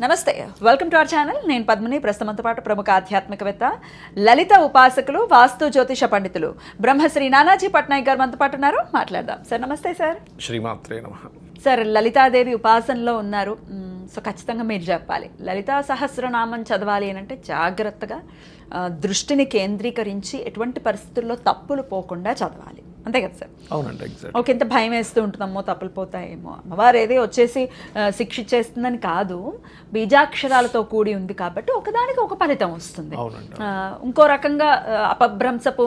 నమస్తే, welcome to our channel. నేను పద్మిని. ప్రస్తుతంతో పాటు ప్రముఖ ఆధ్యాత్మికవేత్త, లలిత ఉపాసకులు, వాస్తు జ్యోతిష పండితులు బ్రహ్మశ్రీ నానాజీ పట్నాయక్ గారు మనతో పాటు ఉన్నారు. మాట్లాడదాం. సార్ నమస్తే. సార్ శ్రీమాత్రే నమః. సార్, లలితాదేవి ఉపాసనలో ఉన్నారు. సో ఖచ్చితంగా మీరు చెప్పాలి, లలితా సహస్రనామం చదవాలి అని అంటే జాగ్రత్తగా దృష్టిని కేంద్రీకరించి ఎటువంటి పరిస్థితుల్లో తప్పులు పోకుండా చదవాలి, అంతే కదా సార్? అవునండి, ఎగ్జాక్ట్. ఓకే, ఇంత భయం వేస్తూ ఉంటుందమ్మో తప్పులు పోతాయేమో, అమ్మవారు ఏదో వచ్చేసి శిక్షించేస్తుందని కాదు, బీజాక్షరాలతో కూడి ఉంది కాబట్టి ఒకదానికి ఒక ఫలితం వస్తుంది. ఇంకో రకంగా అపభ్రంశపు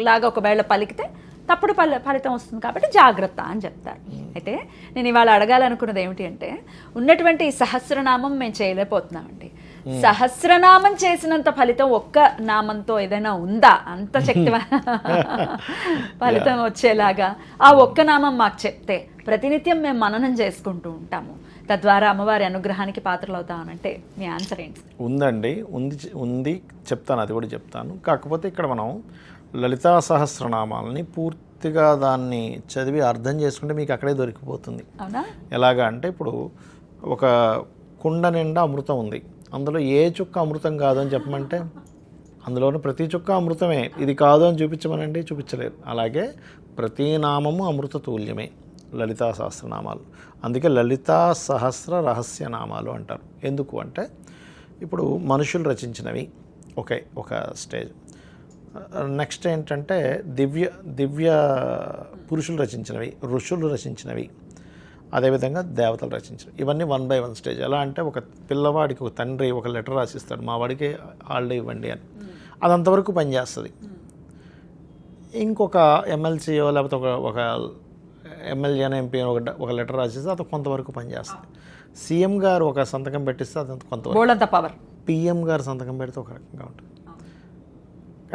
లాగా ఒకవేళ పలికితే తప్పుడు ఫలితం వస్తుంది కాబట్టి జాగ్రత్త అని చెప్తారు. అయితే నేను ఇవాళ అడగాలనుకున్నది ఏమిటి అంటే, ఉన్నటువంటి సహస్రనామం మేము చేయలేకపోతున్నామండి. సహస్రనామం చేసినంత ఫలితం ఒక్క నామంతో ఏదైనా ఉందా? అంత శక్తి ఫలితం వచ్చేలాగా ఆ ఒక్క నామం మాకు చెప్తే ప్రతినిత్యం మేము మననం చేసుకుంటూ ఉంటాము, తద్వారా అమ్మవారి అనుగ్రహానికి పాత్రలు అవుతామనంటే మీ ఆన్సర్ ఏంటి? ఉందండి, ఉంది చెప్తాను, అది కూడా చెప్తాను. కాకపోతే ఇక్కడ మనం లలితా సహస్రనామాలని పూర్తిగా దాన్ని చదివి అర్థం చేసుకుంటే మీకు అక్కడే దొరికిపోతుంది. అవునా? ఎలాగా అంటే, ఇప్పుడు ఒక కుండ నిండా అమృతం ఉంది, అందులో ఏ చుక్క అమృతం కాదు అని చెప్పమంటే అందులోని ప్రతి చుక్క అమృతమే, ఇది కాదు అని చూపించమనండి, చూపించలేరు. అలాగే ప్రతి నామము అమృత తుల్యమే లలితా సహస్రనామాలు. అందుకే లలితా సహస్ర రహస్య నామాలు అంటారు. ఎందుకు అంటే, ఇప్పుడు మనుషులు రచించినవి ఒక స్టేజ్. నెక్స్ట్ ఏంటంటే దివ్య పురుషులు రచించినవి, ఋషులు రచించినవి, అదేవిధంగా దేవతలు రచించినవి. ఇవన్నీ 1 by 1 స్టేజ్. ఎలా అంటే, ఒక పిల్లవాడికి ఒక తండ్రి ఒక లెటర్ రాసిస్తాడు, మా వాడికి హాలిడే ఇవ్వండి అని. అది అంతవరకు పనిచేస్తుంది. ఇంకొక ఎమ్మెల్సీయో లేకపోతే ఒక ఎమ్మెల్యే అని ఎంపీ ఒక లెటర్ రాసిస్తే అది కొంతవరకు పనిచేస్తుంది. సీఎం గారు ఒక సంతకం పెట్టిస్తే అది కొంతవరకు పవర్. పిఎం గారు సంతకం పెడితే ఒక రకంగా ఉంటుంది.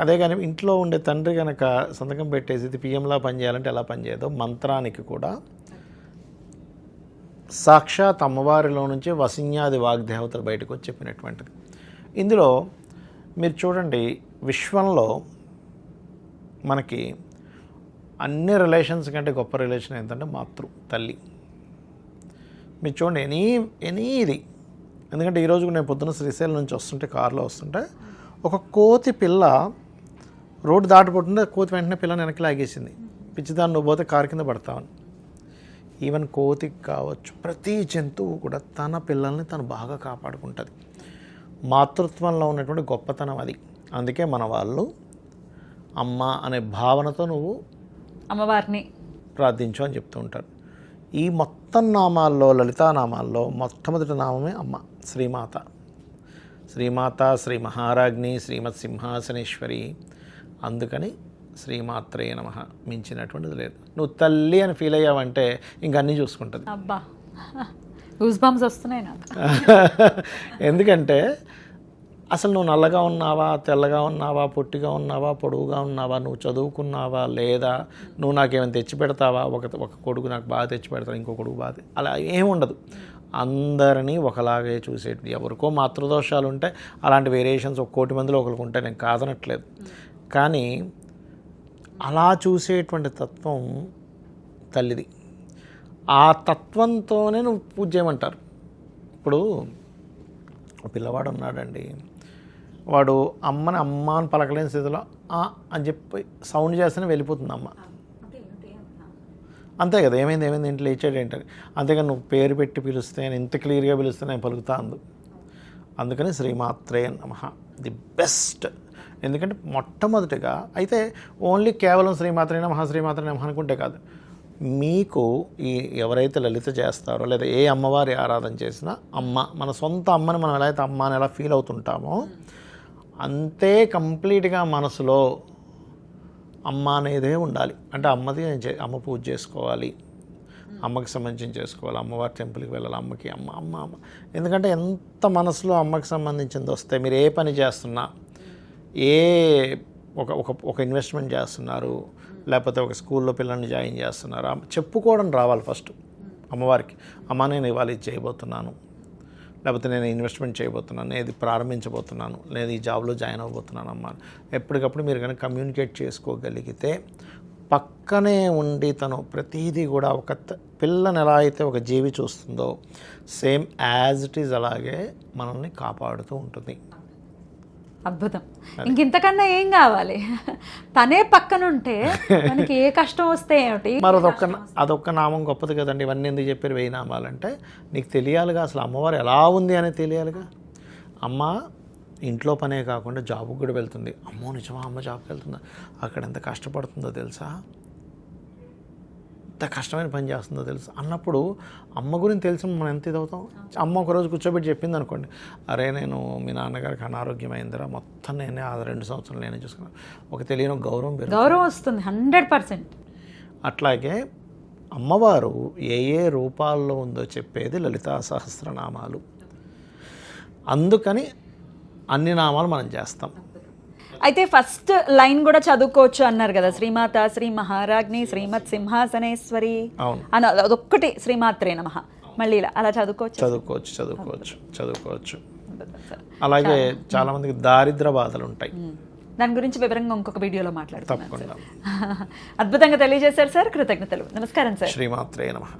అదే కానీ ఇంట్లో ఉండే తండ్రి కనుక సంతకం పెట్టేసి ఇది పిఎంలా పనిచేయాలంటే ఎలా పనిచేయదో, మంత్రానికి కూడా సాక్షాత్ అమ్మవారిలో నుంచి వసిన్యాది వాగ్దేవతలు బయటకు వచ్చి చెప్పినటువంటిది. ఇందులో మీరు చూడండి, విశ్వంలో మనకి అన్ని రిలేషన్స్ కంటే గొప్ప రిలేషన్ ఏంటంటే తల్లి. మీరు చూడండి, ఎనీ ఇది. ఎందుకంటే ఈరోజు నేను పొద్దున్న శ్రీశైలం నుంచి వస్తుంటే, కారులో వస్తుంటే, ఒక కోతి పిల్ల రోడ్డు దాటిపోతుంటే కోతి వెంటనే పిల్లని వెనక్కి లాగేసింది. పిచ్చిదాన్ని నువ్వు పోతే కారు కింద పడతావని. ఈవెన్ కోతికి కావచ్చు, ప్రతి జంతువు కూడా తన పిల్లల్ని తను బాగా కాపాడుకుంటుంది. మాతృత్వంలో ఉన్నటువంటి గొప్పతనం అది. అందుకే మన వాళ్ళు అమ్మ అనే భావనతో నువ్వు అమ్మవారిని ప్రార్థించు అని చెప్తూ ఉంటారు. ఈ మొత్తం నామాల్లో, లలితానామాల్లో మొట్టమొదటి నామమే అమ్మ, శ్రీమాత. శ్రీ మహారాజ్ని, శ్రీమత్ సింహాసనేశ్వరి. అందుకని శ్రీమాత్రే నమః, మించినటువంటిది లేదు. నువ్వు తల్లి అని ఫీల్ అయ్యావంటే ఇంక అన్నీ చూసుకుంటుంది. అబ్బా, గూస్ బంప్స్ వస్తున్నాయి నాకు. ఎందుకంటే అసలు నువ్వు నల్లగా ఉన్నావా, తెల్లగా ఉన్నావా, పొట్టిగా ఉన్నావా, పొడువుగా ఉన్నావా, నువ్వు చదువుకున్నావా లేదా, నువ్వు నాకేమైనా తెచ్చి పెడతావా, ఒక కొడుకు నాకు బాగా తెచ్చి పెడతావు, ఇంకో కొడుకు బాగా, అలా ఏముండదు. అందరినీ ఒకలాగే చూసేటి. ఎవరికో మాతృదోషాలు ఉంటే అలాంటి వేరియేషన్స్ 1 కోటి మందిలో ఒకరికి ఉంటాయి, నేను కాదనట్లేదు. కానీ అలా చూసేటువంటి తత్వం తల్లిది. ఆ తత్వంతోనే నువ్వు పూజ చేయమంటారు. ఇప్పుడు పిల్లవాడు ఉన్నాడండి, వాడు అమ్మని అమ్మ అని పలకలేని స్థితిలో అని చెప్పి సౌండ్ చేస్తేనే వెళ్ళిపోతుంది అమ్మ. అంతే కదా, ఏమైంది ఇంట్లో లేచాడు ఏంటని. అంతేగాని నువ్వు పేరు పెట్టి పిలిస్తే, నేను ఇంత క్లియర్గా పిలిస్తే నేను పలుకుతా అందు. అందుకని శ్రీమాత్రే నమః ది బెస్ట్. ఎందుకంటే మొట్టమొదటిగా అయితే ఓన్లీ కేవలం శ్రీమాత్రే నమః అనుకుంటే కాదు, మీకు ఎవరైతే లలిత చేస్తారో లేదా ఏ అమ్మవారి ఆరాధన చేసినా అమ్మ, మన సొంత అమ్మని మనం ఎలా అయితే అమ్మ అని ఎలా ఫీల్ అవుతుంటామో అంతే కంప్లీట్గా మనసులో అమ్మ అనేదే ఉండాలి. అంటే అమ్మది అమ్మ పూజ చేసుకోవాలి, అమ్మకి సంబంధించి చేసుకోవాలి, అమ్మవారి టెంపుల్కి వెళ్ళాలి, అమ్మకి అమ్మ. ఎందుకంటే ఎంత మనసులో అమ్మకి సంబంధించింది వస్తే, మీరు ఏ పని చేస్తున్నా, ఒక ఇన్వెస్ట్మెంట్ చేస్తున్నారు, లేకపోతే ఒక స్కూల్లో పిల్లల్ని జాయిన్ చేస్తున్నారు, చెప్పుకోవడం రావాలి ఫస్ట్ అమ్మవారికి. అమ్మ, నేను ఇవాళ ఇది చేయబోతున్నాను, లేకపోతే నేను ఇన్వెస్ట్మెంట్ చేయబోతున్నాను, నేను ఇది ప్రారంభించబోతున్నాను, నేను ఈ జాబ్లో జాయిన్ అవ్వబోతున్నాను అమ్మ. ఎప్పటికప్పుడు మీరు కనుక కమ్యూనికేట్ చేసుకోగలిగితే పక్కనే ఉండి తను ప్రతిదీ కూడా ఒక పిల్లని ఎలా అయితే ఒక జీవి చూస్తుందో సేమ్ యాజ్ ఇట్ ఈజ్ అలాగే మనల్ని కాపాడుతూ ఉంటుంది. అద్భుతం. ఇంకింతకన్నా ఏం కావాలి? తనే పక్కనుంటే మనకి ఏ కష్టం వస్తే ఏమిటి? మరి అదొక్క నామం గొప్పది కదండి. ఇవన్నీ ఎందుకు చెప్పారు 1000 నామాలంటే నీకు తెలియాలిగా, అసలు అమ్మవారు ఎలా ఉంది అనేది తెలియాలిగా. అమ్మ ఇంట్లో పనే కాకుండా జాబ్కి కూడా వెళ్తుంది. అమ్మో నిజమా, అమ్మ జాబ్కి వెళ్తుందా, అక్కడ ఎంత కష్టపడుతుందో తెలుసా, ఎంత కష్టమైన పని చేస్తుందో తెలుసు అన్నప్పుడు అమ్మ గురించి తెలిసి మనం ఎంత ఇదవుతాం. అమ్మ ఒకరోజు కూర్చోబెట్టి చెప్పింది అనుకోండి, అరే నేను మీ నాన్నగారికి అనారోగ్యమైందిరా, మొత్తం నేనే 2 సంవత్సరాలు నేనే చూసుకున్నాను, ఒక తెలియని గౌరవం వస్తుంది 100%. అట్లాగే అమ్మవారు ఏ ఏ రూపాల్లో ఉందో చెప్పేది లలితా సహస్రనామాలు. అందుకని అన్ని నామాలు మనం చేస్తాం. అయితే ఫస్ట్ లైన్ కూడా చదువుకోవచ్చు అన్నారు కదా, శ్రీమాత శ్రీ మహారాజ్ని శ్రీమత్ సింహాసనేశ్వరి అని, అదొక్కటి శ్రీమాత్రే నమః. మళ్ళీ అలా చదువుకోవచ్చు. అలాగే చాలా మందికి దారిద్ర బాధలు ఉంటాయి, దాని గురించి వివరంగా ఇంకొక వీడియోలో మాట్లాడుతాం. తప్పకుండా. అద్భుతంగా తెలియజేశారు సార్, కృతజ్ఞతలు. నమస్కారం సార్. శ్రీమాత్రే నమః.